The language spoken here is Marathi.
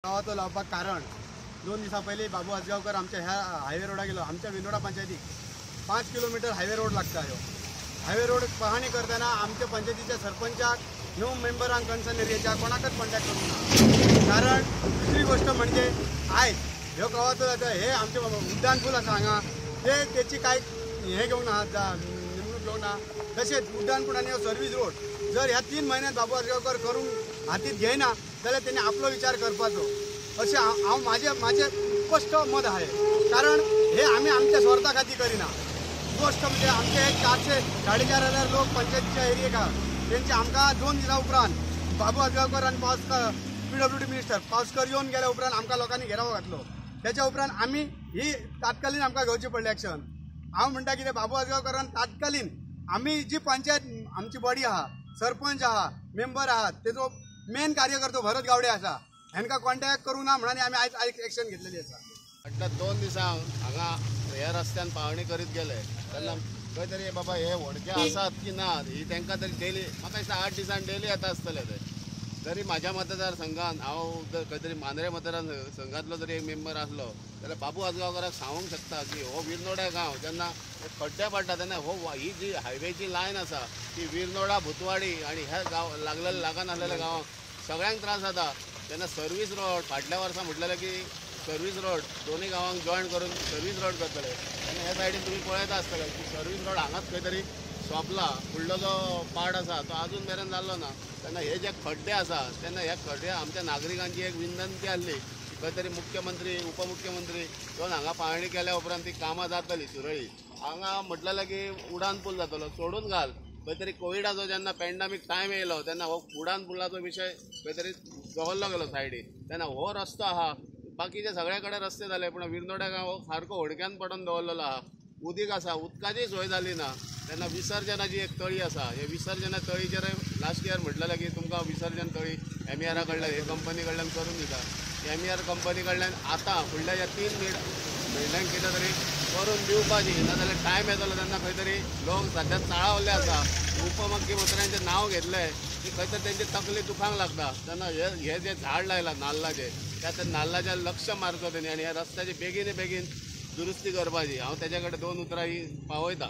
गावात लावपाक कारण 2 दिवसा पहिले बाबू आजगावकर आमच्या ह्या हायवे रोडा गेलो. आमच्या विनोडा पंचायतीक 5 किलोमीटर हायवे रोड लागता. हायवे रोड पाहणी करताना आमच्या पंचायतीच्या सरपंचाक न्यू मेंबरांक कन्सर्न एरियाच्या कोणाकच कॉन्टॅक्ट करूंक ना. कारण दुसरी गोष्ट म्हणजे आयज ह्यो गावाचो जाता हे आमचे उड्डाण पूल आसा हांगा त्याची काय हे घेऊन ना नेमणूक घेऊन ना. तसेच उड्डाण पूल आणि सर्व्हिस रोड जर ह्या 3 महिन्यात बाबू आजगावकर करून हातीत घेयना जाल्यार त्यांनी आपलो विचार करपाचो असे हांव माझे स्पष्ट मत आहे. कारण हे आम्ही आमच्या स्वार्था खातीर करिना. गोष्ट म्हणजे आमचे 400-4,500 लोक पंचायतीच्या एरियेक आहात. त्यांचे आमकां 2 दिसा उपरांत बाबू आजगावकर आणि पावसकर PWD मिनिस्टर पावसकर येऊन गेल्या उपरांत आमकां लोकांनी घेराव घातलो. त्याच्या उपरांत आम्ही ही तात्कालीन आमकां घेवची पडली ॲक्शन. हांव म्हणटा कितें बाबू आजगावकरान तात्कालीन आम्ही जी पंचायत आमची बॉडी आहा सरपंच आहा मेंबर आहात तेजो मेन कार्यकर्तो भरत गावडे आसा हांकां कॉन्टॅक्ट करूं ना म्हणून आमी आयज एक्शन घेतलेली आसा. फाटल्या 2 दिसांक हांगा ह्या रस्त्यान पावणी करीत गेले तेन्ना खंय तरी बाबा हे व्हडके आसात की ना ही तांकां तरी डेली म्हाका दिसता 8 दिसान डेली येता आसतले ते. जरी म्हाज्या मतदारसंघान हांव खंय तरी मांद्रे मतदारसंघातलो जरी एक मेंबर आसलो जाल्यार बाबू आजगावकराक सांगूंक शकता की हो विरनोड्या गांव जेन्ना खड्डे पडटा तेन्ना ही जी हायवेची लायन आसा ती विरनोडा भुतवाडी आनी ह्या गांव लागून आसलेल्या गांवांक सगळ्यांक त्रास जाता. तेन्ना सर्वीस रोड फाटल्या वर्सा म्हटलेले की सर्वीस रोड दोन्ही गांवांक जॉयन करून सर्वीस रोड करतले आनी ह्या सायडीन तुमी पळयता आसतले की सर्वीस रोड हांगाच खंय तरी सोंपला. फुडलो जो पार्ट आसा तो अजून मेरेन जाल्लो ना. तेन्ना हे जे खड्डे आसा तेन्ना ह्या खड्डे आमच्या नागरिकांची एक विनंती आसली की खंय तरी मुख्यमंत्री उपमुख्यमंत्री येवन हांगा पाहणी केल्या उपरांत ती कामां जातली सुरळीत. हांगा म्हटलेलें की उडान पूल जातलो सोडून घाल. खंय तरी कोविडाचो जेन्ना पॅन्डेमीक टायम येयलो तेन्ना हो उडान पुलाचो विशय खंय तरी दवरलो गेलो सायडीक. तेन्ना हो रस्तो आहा बाकीचे सगळे कडेन रस्ते जाले पूण विरनोड्या गांव हो सारको होडक्यान पडून दवरलेलो आहा. उदीक आसा उदकाची सोय जाली ना. तेन्ना विसर्जनाची एक तळी आसा हे विसर्जन तळीचेर लास्ट इयर म्हटलेलें की तुमकां विसर्जन तळी MER कडल्यान हे कंपनी कडल्यान करून दिता. MER कंपनी कडल्यान आतां फुडल्या ह्या 3 म्हयन्यांक कितें तरी करून दिवपाची नाजाल्यार टायम येतलो तेन्ना खंय तरी लोक सध्या चाळावले आसा. उपमुख्यमंत्र्यांचें नांव घेतलें की खंय तरी तेंची तकली दुखांक लागता. तेन्ना हे जे झाड लायला नाल्लाचे त्या नाल्लाच्या लक्ष मारचो तेणी आनी ह्या रस्त्याची बेगीन दुरुस्ती करपाची. हांव तेजे कडेन 2 उतरां ही पावयता.